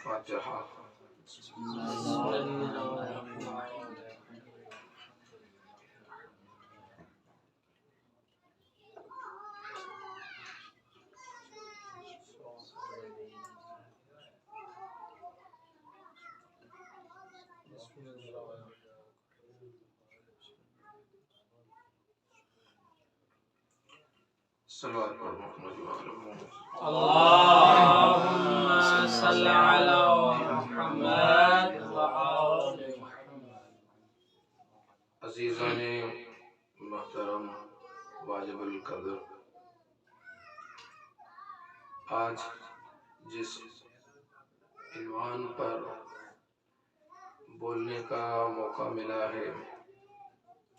فاتحہ۔ صلوات پر محمد و آل محمد۔ اللهم صل على محمد وآل محمد۔ عزیزان محترم واجب القدر، آج جس عنوان پر بولنے کا موقع ملا ہے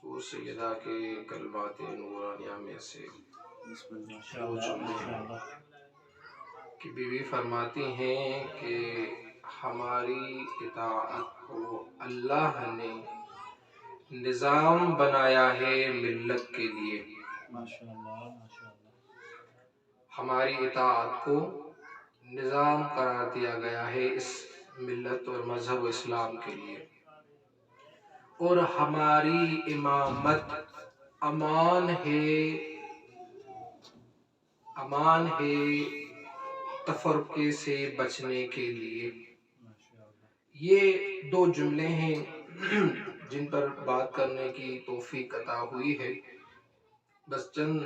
وہ سیدہ کے کلمات نورانیہ میں سے وہ جملے ہیں کہ بیوی فرماتی ہیں کہ ہماری اطاعت کو اللہ نے نظام بنایا ہے ملت کے لیے، ہماری اطاعت کو نظام قرار دیا گیا ہے اس ملت اور مذہب اسلام کے لیے، اور ہماری امامت امان ہے تفرقے سے بچنے کے لیے۔ یہ دو جملے ہیں جن پر بات کرنے کی توفیق عطا ہوئی ہے۔ بس چند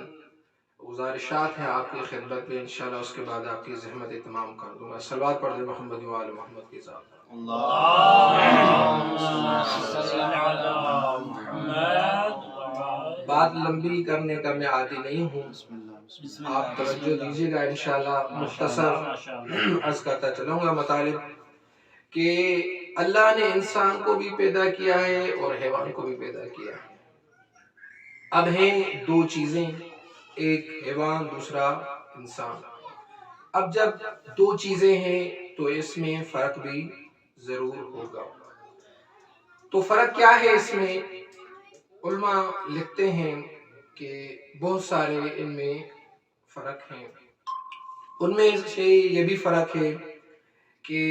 گزارشات ہیں آپ کی خدمت میں، انشاءاللہ اس کے بعد آپ کی زحمت تمام کر دوں گا۔ صلوات پڑھ دیں محمد و آل محمد کے ساتھ۔ بات لمبی کرنے کا میں عادی نہیں ہوں، آپ توجہ دیجیے گا، انشاءاللہ مختصر عرض کرتا چلوں گا مطالب کہ اللہ نے انسان کو بھی پیدا کیا ہے اور حیوان کو بھی پیدا کیا ہے۔ اب ہیں دو چیزیں، ایک حیوان دوسرا انسان۔ اب جب دو چیزیں ہیں تو اس میں فرق بھی ضرور ہوگا۔ تو فرق کیا ہے اس میں؟ علماء لکھتے ہیں کہ بہت سارے ان میں فرق ہیں۔ ان میں سے یہ بھی فرق ہے کہ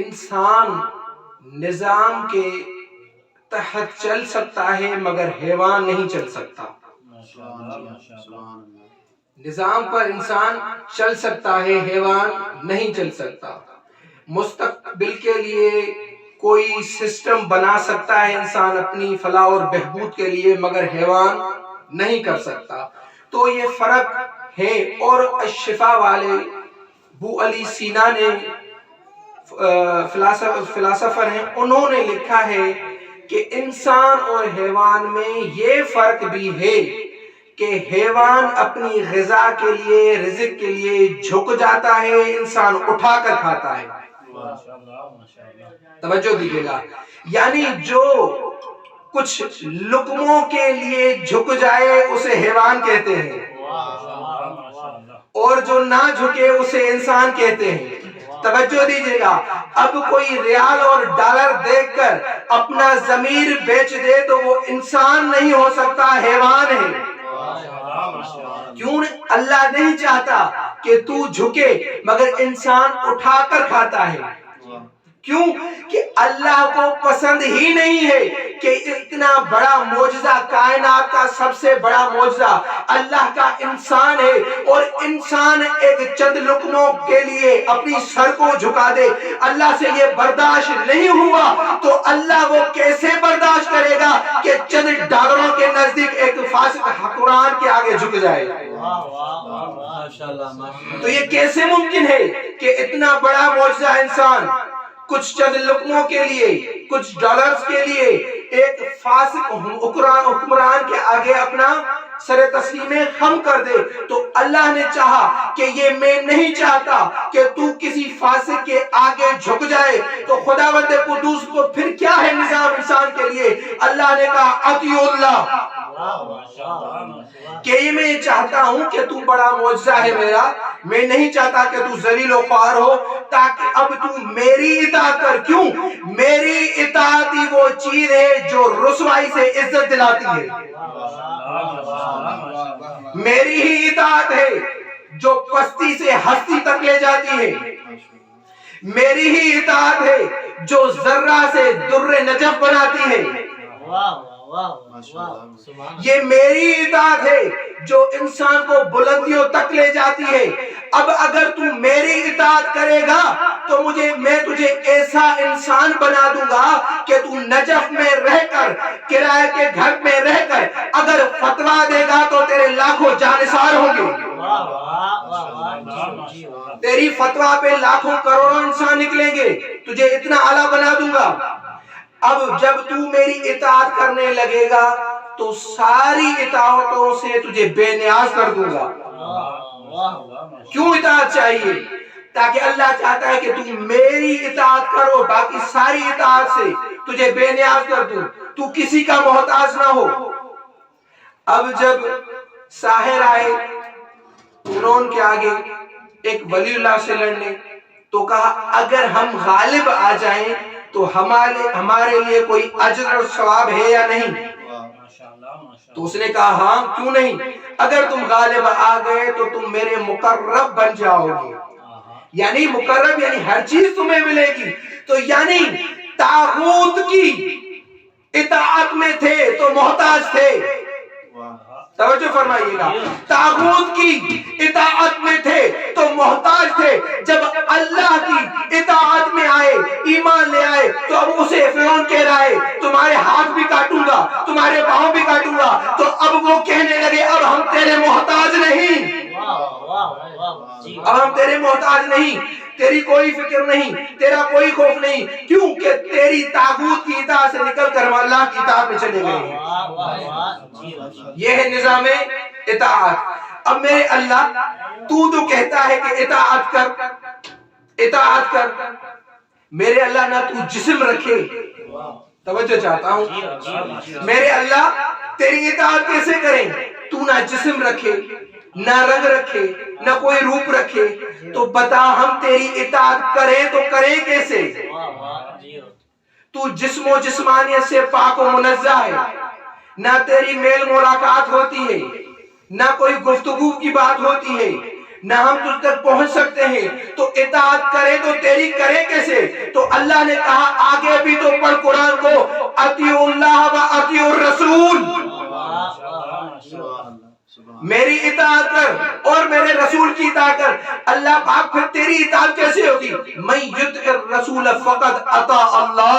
انسان نظام کے تحت چل سکتا ہے مگر حیوان نہیں چل سکتا۔ نظام پر انسان چل سکتا ہے، حیوان نہیں چل سکتا۔ مستقبل کے لیے کوئی سسٹم بنا سکتا ہے انسان اپنی فلاح اور بہبود کے لیے، مگر حیوان نہیں کر سکتا۔ تو یہ فرق ہے۔ اور الشفا والے ابو علی سینا نے فلاسفر ہیں، انہوں نے لکھا ہے کہ انسان اور حیوان میں یہ فرق بھی ہے کہ حیوان اپنی غذا کے لیے، رزق کے لیے جھک جاتا ہے، انسان اٹھا کر کھاتا ہے۔ توجہ دیجیے گا، یعنی جو کچھ لقموں کے لیے جھک جائے اسے حیوان کہتے ہیں، اور جو نہ جھکے اسے انسان کہتے ہیں۔ توجہ دیجیے گا، اب کوئی ریال اور ڈالر دیکھ کر اپنا ضمیر بیچ دے تو وہ انسان نہیں ہو سکتا، حیوان ہے۔ کیوں اللہ نہیں چاہتا کہ تو جھکے مگر انسان اٹھا کر کھاتا ہے؟ کیوں کہ اللہ کو پسند ہی نہیں ہے کہ اتنا بڑا معجزہ، کائنات کا سب سے بڑا معجزہ اللہ کا انسان ہے، اور انسان ایک چند لقموں کے لیے اپنی سر کو جھکا دے۔ اللہ سے یہ برداشت نہیں ہوا تو اللہ وہ کیسے برداشت کرے گا کہ چند ڈالروں کے نزدیک ایک فاسق حکمران کے آگے جھک جائے؟ تو یہ کیسے ممکن ہے کہ اتنا بڑا معجزہ انسان کچھ چند لقموں کے لیے، کچھ ڈالرز کے لیے ایک فاسق حکمران کے آگے اپنا سر تسلیم خم کر دے؟ تو اللہ نے چاہا کہ یہ میں نہیں چاہتا کہ تو کسی فاسق کے آگے جھک جائے، تو خداوند قدوس کو پھر کیا ہے نظام انسان کے لیے؟ اللہ نے کہا اطیعوا اللہ، کہ یہ میں چاہتا ہوں کہ تو بڑا معجزہ ہے میرا، میں نہیں چاہتا کہ تو ذلیل و خوار ہو، تاکہ اب تو میری اطاعت کر۔ کیوں؟ میری اطاعت ہی وہ چیز ہے جو رسوائی سے عزت دلاتی ہے، میری ہی اطاعت ہے جو پستی سے ہستی تک لے جاتی ہے، میری ہی اطاعت ہے جو ذرہ سے در نجف بناتی ہے، یہ میری اطاعت ہے جو انسان کو بلندیوں تک لے جاتی ہے۔ اب اگر تو میری اطاعت کرے گا تو میں تجھے ایسا انسان بنا دوں گا کہ تو نجف میں رہ کر، کرائے کے گھر میں رہ کر اگر فتویٰ دے گا تو تیرے لاکھوں جانثار ہوں گے، تیری فتویٰ پہ لاکھوں کروڑوں انسان نکلیں گے، تجھے اتنا اعلیٰ بنا دوں گا۔ اب جب تو میری اطاعت کرنے لگے گا تو ساری اطاعتوں سے تجھے بے نیاز کر دوں گا۔ کیوں اطاعت چاہیے؟ تاکہ اللہ چاہتا ہے کہ تو میری اطاعت کرو، باقی ساری اطاعت سے تجھے بے نیاز کر دوں، تو کسی کا محتاج نہ ہو۔ اب جب ساحر آئے فرعون کے آگے ایک ولی اللہ سے لڑنے، تو کہا اگر ہم غالب آ جائیں تو ہمارے لیے کوئی اجر اور ثواب ہے یا نہیں؟ تو اس نے کہا ہاں، کیوں نہیں، اگر تم غالب آ گئے تو تم میرے مقرب بن جاؤ گے۔ یعنی مقرب یعنی ہر چیز تمہیں ملے گی۔ تو یعنی طاغوت کی اطاعت میں تھے تو محتاج تھے، توجہ فرمائیے گا، طاغوت کی اطاعت میں تھے تو محتاج تھے، جب اللہ کی اطاعت میں آئے، ایمان لے آئے، تو اب اسے فرعون کہہ رہا ہے تمہارے ہاتھ بھی کاٹوں گا، تمہارے پاؤں بھی کاٹوں گا، تو اب وہ کہنے لگے اب ہم تیرے محتاج نہیں، اب ہم تیرے محتاج نہیں، تیری کوئی فکر نہیں، تیرا کوئی خوف نہیں، کیونکہ تیری طاغوت کی اطاعت سے نکل کر ہم اللہ کی اطاعت میں چلے گئے۔ یہ ہے نظام اطاعت۔ اب میرے اللہ تو کہتا ہے کہ اطاعت کر، اطاعت کر، میرے اللہ نہ تو جسم رکھے، توجہ چاہتا ہوں، میرے اللہ تیری اطاعت کیسے کریں؟ تو نہ جسم رکھے، نہ رنگ رکھے، نہ کوئی روپ رکھے، تو بتا ہم تیری اطاعت کریں تو کریں کیسے؟ تو جسم و جسمانیت سے پاک و منزہ ہے، نہ تیری میل ملاقات ہوتی ہے، نہ کوئی گفتگو کی بات ہوتی ہے، نہ ہم تجھ تک پہنچ سکتے ہیں، تو اطاعت کریں تو تیری کریں کیسے؟ تو اللہ نے کہا آگے بھی تو پڑھ قرآن کو، اطیعوا اللہ و اطیعوا الرسول، میری اطاعت کر اور میرے رسول کی اطاعت کر۔ اللہ پاک پھر تیری اطاعت کیسے ہوگی؟ من یطع الرسول فقد اطاع اللہ،